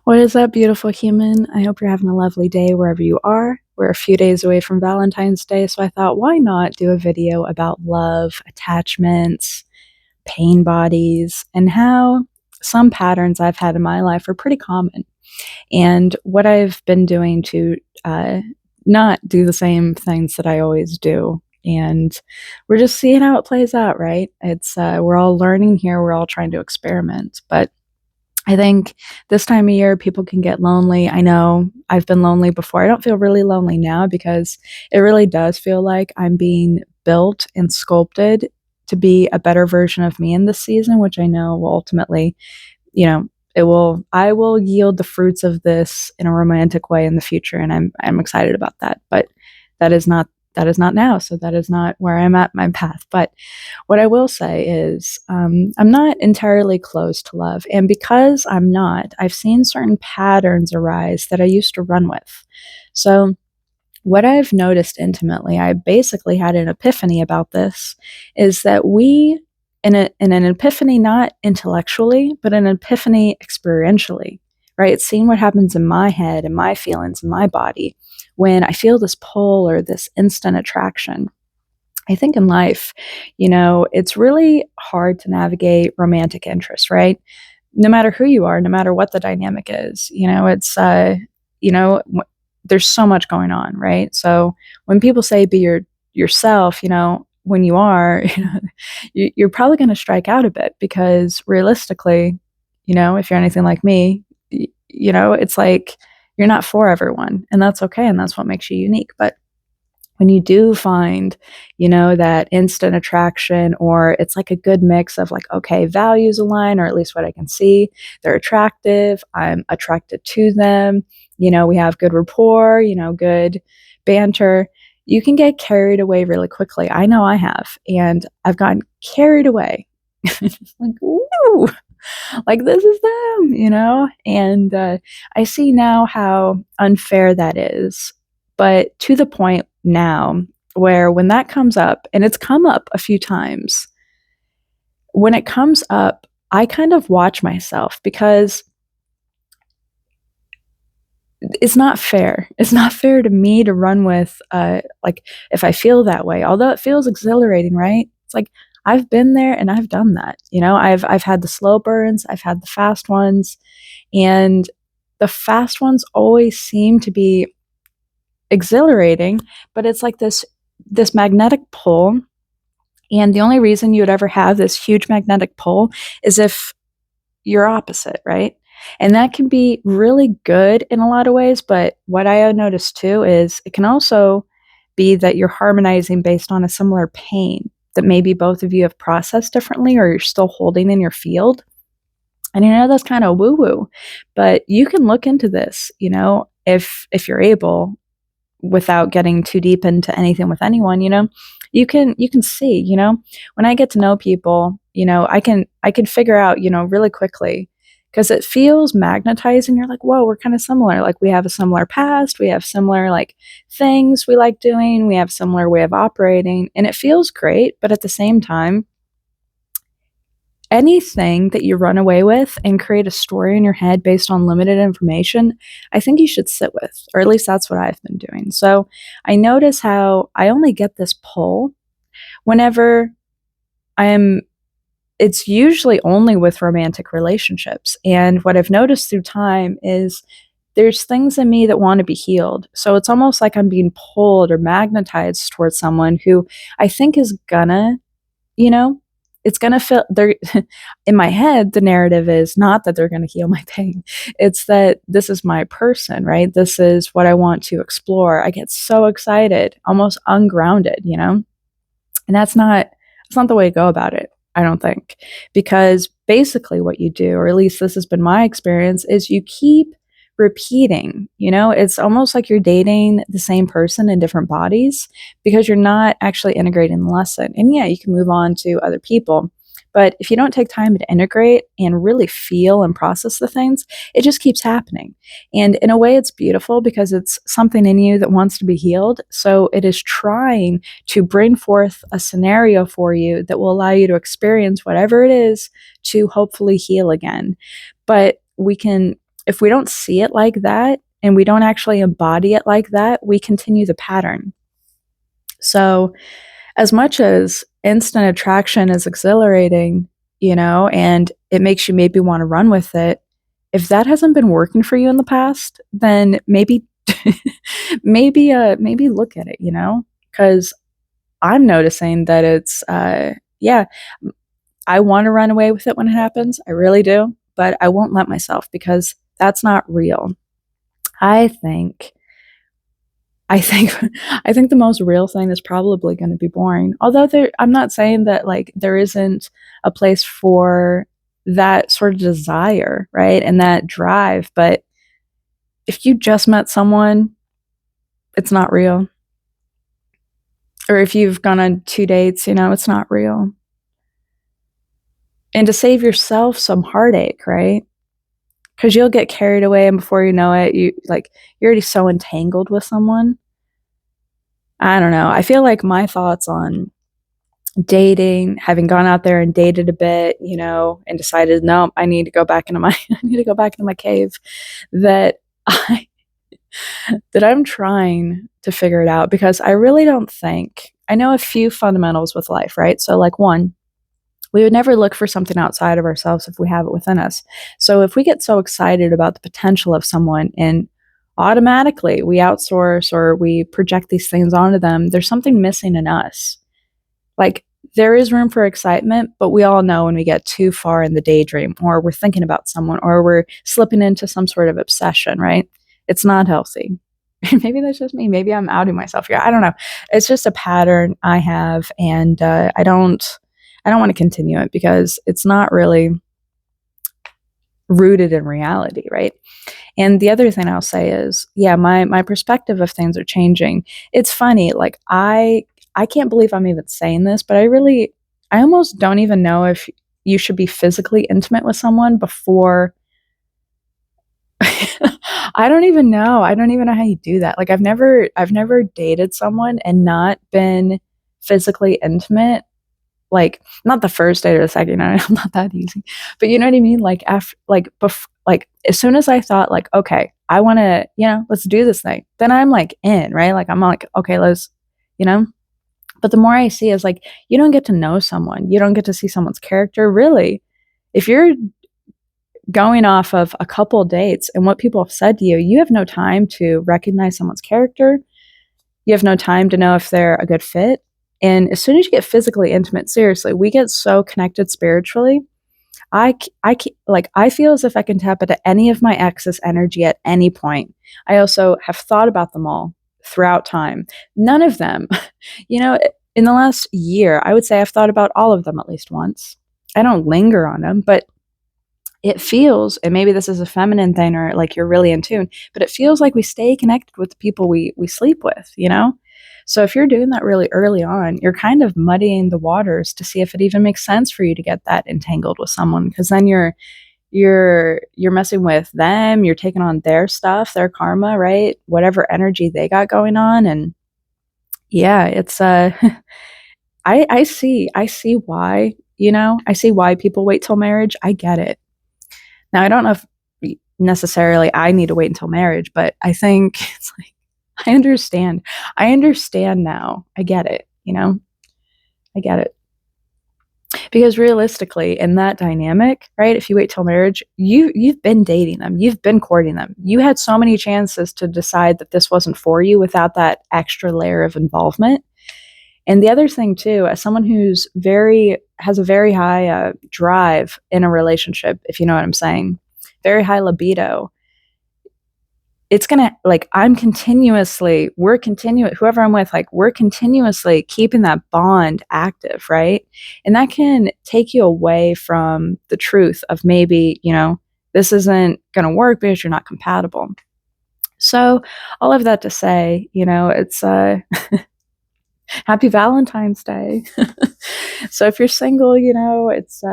What is up, beautiful human? I hope you're having a lovely day wherever you are. We're a few days away from Valentine's Day, so I thought, why not do a video about love, attachments, pain bodies, and how some patterns I've had in my life are pretty common, and what I've been doing to not do the same things that I always do. And we're just seeing how it plays out, right? It's we're all learning here. We're all trying to experiment, but I think this time of year, people can get lonely. I know I've been lonely before. I don't feel really lonely now because it really does feel like I'm being built and sculpted to be a better version of me in this season, which I know will ultimately, you know, I will yield the fruits of this in a romantic way in the future, and I'm excited about that. But that is not that is not now, so that is not where I'm at my path. But what I will say is, I'm not entirely closed to love, and because I'm not, I've seen certain patterns arise that I used to run with. So what I've noticed intimately, I basically had an epiphany about this, is that in an epiphany, not intellectually, but an epiphany experientially, right? It's seeing what happens in my head and my feelings in my body when I feel this pull or this instant attraction. I think in life, it's really hard to navigate romantic interests, right? No matter who you are, no matter what the dynamic is, you know, there's so much going on, right? So when people say be yourself, when you are, you're probably going to strike out a bit because realistically, if you're anything like me, it's like you're not for everyone, and that's okay, and that's what makes you unique. But when you do find, that instant attraction, or it's like a good mix of like, okay, values align, or at least what I can see, they're attractive, I'm attracted to them, we have good rapport, good banter, you can get carried away really quickly. I know I have, and I've gotten carried away. Like, ooh, like this is them, and I see now how unfair that is, but to the point now where when that comes up, and it's come up a few times, when it comes up, I kind of watch myself because it's not fair. It's not fair to me to run with, like, if I feel that way, although it feels exhilarating, right? It's like I've been there and I've done that. I've had the slow burns, I've had the fast ones, and the fast ones always seem to be exhilarating, but it's like this magnetic pull, and the only reason you would ever have this huge magnetic pull is if you're opposite, right? And that can be really good in a lot of ways, but what I noticed too is it can also be that you're harmonizing based on a similar pain that maybe both of you have processed differently, or you're still holding in your field. And I know that's kind of woo woo, but you can look into this, if you're able, without getting too deep into anything with anyone, you can see, when I get to know people, I can figure out, really quickly, because it feels magnetizing. You're like, whoa, we're kind of similar. Like we have a similar past, we have similar like things we like doing, we have similar way of operating, and it feels great. But at the same time, anything that you run away with and create a story in your head based on limited information, I think you should sit with, or at least that's what I've been doing. So I notice how I only get this pull whenever I'm, it's usually only with romantic relationships. And what I've noticed through time is there's things in me that want to be healed. So it's almost like I'm being pulled or magnetized towards someone who I think is gonna, you know, it's gonna feel they're in my head, the narrative is not that they're gonna heal my pain. It's that this is my person, right? This is what I want to explore. I get so excited, almost ungrounded, And that's not the way to go about it, I don't think. Because basically what you do, or at least this has been my experience, is you keep repeating, it's almost like you're dating the same person in different bodies because you're not actually integrating the lesson. And yeah, you can move on to other people, but if you don't take time to integrate and really feel and process the things, it just keeps happening. And in a way, it's beautiful because it's something in you that wants to be healed. So it is trying to bring forth a scenario for you that will allow you to experience whatever it is to hopefully heal again. But we can if we don't see it like that and we don't actually embody it like that, we continue the pattern. So, as much as instant attraction is exhilarating, and it makes you maybe want to run with it, if that hasn't been working for you in the past, then maybe maybe look at it, cuz I'm noticing that it's yeah, I want to run away with it when it happens. I really do, but I won't let myself because that's not real. I think I think I think the most real thing is probably gonna be boring. Although I'm not saying that, like, there isn't a place for that sort of desire, right, and that drive, but if you just met someone, it's not real. Or if you've gone on 2 dates, it's not real. And to save yourself some heartache, right? Because 'Cause you'll get carried away, and before you know it, you're already so entangled with someone. I don't know. I feel like my thoughts on dating, having gone out there and dated a bit, and decided, "No, I need to go back into my I need to go back into my cave," that I that I'm trying to figure it out because I really don't think I know a few fundamentals with life, right? So, like, 1, we would never look for something outside of ourselves if we have it within us. So, if we get so excited about the potential of someone and automatically we outsource or we project these things onto them, there's something missing in us. Like, there is room for excitement, but we all know when we get too far in the daydream or we're thinking about someone or we're slipping into some sort of obsession, right? It's not healthy. Maybe that's just me. Maybe I'm outing myself here. I don't know. It's just a pattern I have, and I don't want to continue it because it's not really rooted in reality, right? And the other thing I'll say is, yeah, my perspective of things are changing. It's funny, like I can't believe I'm even saying this, but I almost don't even know if you should be physically intimate with someone before I don't even know. I don't even know how you do that. Like I've never dated someone and not been physically intimate, like, not the first date or the second, not that easy. But you know what I mean? Like, after, like, as soon as I thought, like, okay, I want to, let's do this thing, then I'm like in, right? Like, I'm like, okay, let's, you know? But the more I see is like, you don't get to know someone, you don't get to see someone's character, really. If you're going off of a couple dates and what people have said to you, you have no time to recognize someone's character. You have no time to know if they're a good fit. And as soon as you get physically intimate, seriously, we get so connected spiritually. I feel as if I can tap into any of my ex's energy at any point. I also have thought about them all throughout time. None of them, you know, in the last year, I would say I've thought about all of them at least once. I don't linger on them, but it feels, and maybe this is a feminine thing or like you're really in tune, but it feels like we stay connected with the people we sleep with. So if you're doing that really early on, you're kind of muddying the waters to see if it even makes sense for you to get that entangled with someone, because then you're messing with them, you're taking on their stuff, their karma, right? Whatever energy they got going on. And yeah, it's I see why, I see why people wait till marriage. I get it. Now, I don't know if necessarily I need to wait until marriage, but I think it's like, I understand. I understand now. I get it. I get it. Because realistically, in that dynamic, right? If you wait till marriage, you've been dating them, you've been courting them. You had so many chances to decide that this wasn't for you without that extra layer of involvement. And the other thing too, as someone who's very has a very high drive in a relationship, if you know what I'm saying, very high libido, it's gonna, like, whoever I'm with, like, we're continuously keeping that bond active, right? And that can take you away from the truth of maybe, this isn't gonna work because you're not compatible. So all of that to say, it's happy Valentine's Day. So if you're single, it's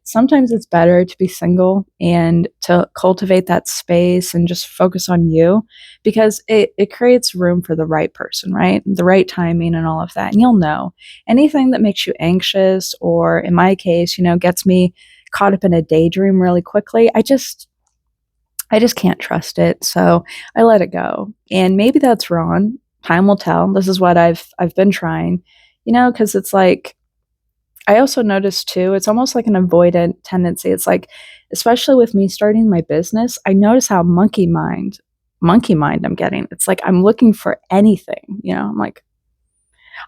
sometimes it's better to be single and to cultivate that space and just focus on you, because it creates room for the right person, right? The right timing and all of that. And you'll know anything that makes you anxious, or in my case, gets me caught up in a daydream really quickly. I just can't trust it, so I let it go. And maybe that's wrong. Time will tell. This is what I've been trying, because it's like I also noticed too, it's almost like an avoidant tendency. It's like, especially with me starting my business, I notice how monkey mind I'm getting. It's like I'm looking for anything, I'm like,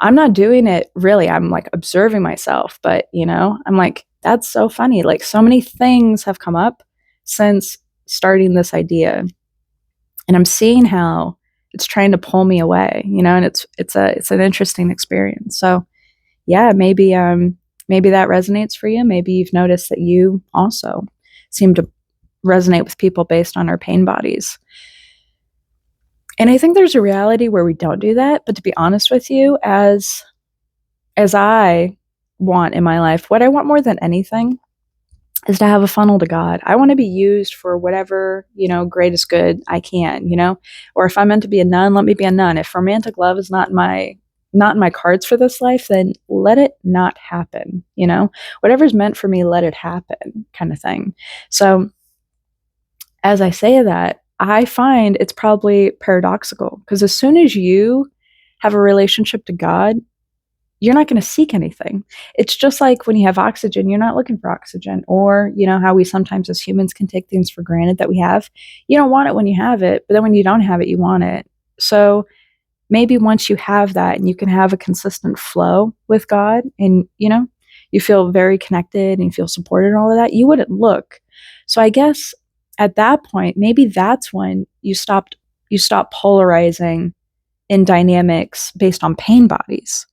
I'm not doing it really. I'm like observing myself, but I'm like, that's so funny. Like so many things have come up since starting this idea, and I'm seeing how it's trying to pull me away, and it's an interesting experience. So yeah, maybe that resonates for you. Maybe you've noticed that you also seem to resonate with people based on our pain bodies. And I think there's a reality where we don't do that, but to be honest with you, as I want in my life, what I want more than anything is to have a funnel to God. I want to be used for whatever, greatest good I can, or if I'm meant to be a nun, let me be a nun. If romantic love is not in my cards for this life, then let it not happen, whatever's meant for me, let it happen kind of thing. So as I say that, I find it's probably paradoxical because as soon as you have a relationship to God, you're not going to seek anything. It's just like when you have oxygen, you're not looking for oxygen, or how we sometimes as humans can take things for granted that we have. You don't want it when you have it, but then when you don't have it, you want it. So maybe once you have that and you can have a consistent flow with God, and you feel very connected and you feel supported and all of that, you wouldn't look. So I guess at that point, maybe that's when you stop polarizing in dynamics based on pain bodies.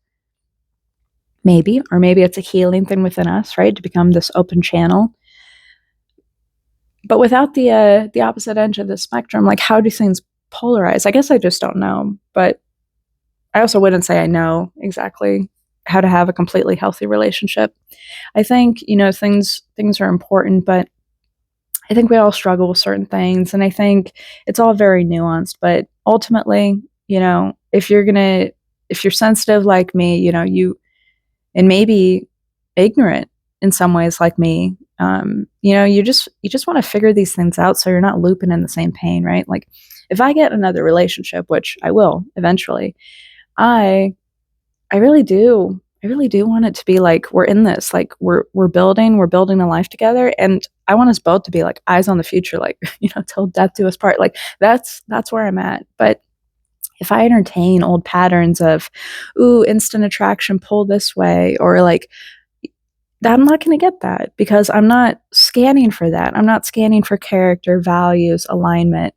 Maybe, or maybe it's a healing thing within us, right? To become this open channel. But without the opposite end of the spectrum, like how do things polarize? I guess I just don't know. But I also wouldn't say I know exactly how to have a completely healthy relationship. I think, things are important, but I think we all struggle with certain things, and I think it's all very nuanced, but ultimately, if you're sensitive like me, and maybe ignorant in some ways like me, you just want to figure these things out so you're not looping in the same pain, right? Like if I get another relationship, which I will eventually, I I really do want it to be like we're in this, like we're building a life together, and I want us both to be like eyes on the future, like till death do us part. Like that's where I'm at. But if I entertain old patterns of, ooh, instant attraction, pull this way, or like that, I'm not going to get that because I'm not scanning for that. I'm not scanning for character, values, alignment.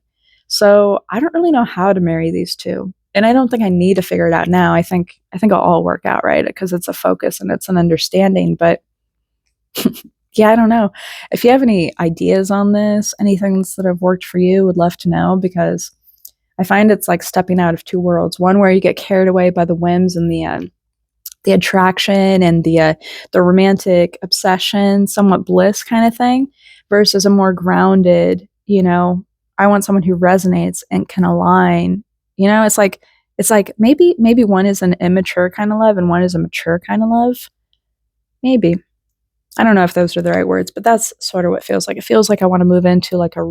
So I don't really know how to marry these two. And I don't think I need to figure it out now. I think it'll all work out, right? Because it's a focus and it's an understanding. But yeah, I don't know. If you have any ideas on this, anything that have worked for you, would love to know, because I find it's like stepping out of two worlds. One where you get carried away by the whims and the attraction and the romantic obsession, somewhat bliss kind of thing, versus a more grounded, I want someone who resonates and can align. It's like maybe one is an immature kind of love and one is a mature kind of love. Maybe. I don't know if those are the right words, but that's sort of what it feels like. It feels like I want to move into like I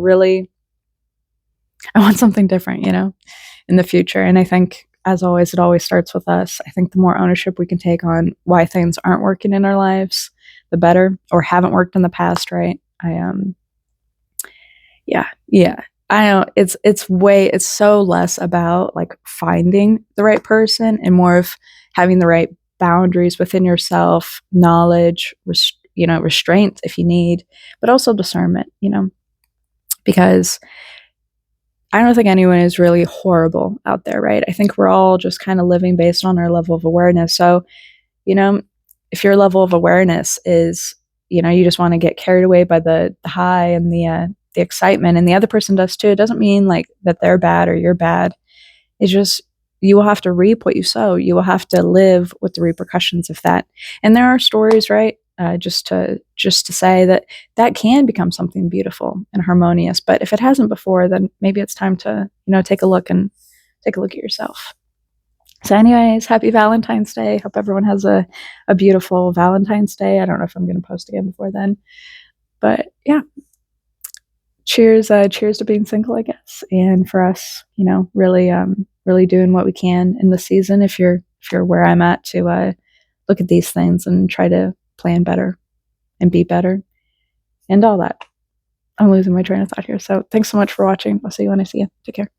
want something different, in the future. And I think, as always, it always starts with us. I think the more ownership we can take on why things aren't working in our lives, the better, or haven't worked in the past, right? Yeah. I know it's so less about like finding the right person and more of having the right boundaries within yourself, knowledge, restraint if you need, but also discernment, because I don't think anyone is really horrible out there, right? I think we're all just kind of living based on our level of awareness. So, you know, if your level of awareness is, you just want to get carried away by the high and the excitement, and the other person does too, it doesn't mean like that they're bad or you're bad. It's just you will have to reap what you sow. You will have to live with the repercussions of that. And there are stories, right? Just to say that that can become something beautiful and harmonious. But if it hasn't before, then maybe it's time to take a look at yourself. So, anyways, happy Valentine's Day. Hope everyone has a beautiful Valentine's Day. I don't know if I'm going to post again before then, but yeah. cheers to being single, I guess, and for us, really doing what we can in the season. If you're where I'm at, to look at these things and try to plan better and be better and all that. I'm losing my train of thought here. So thanks so much for watching. I'll see you when I see you. Take care.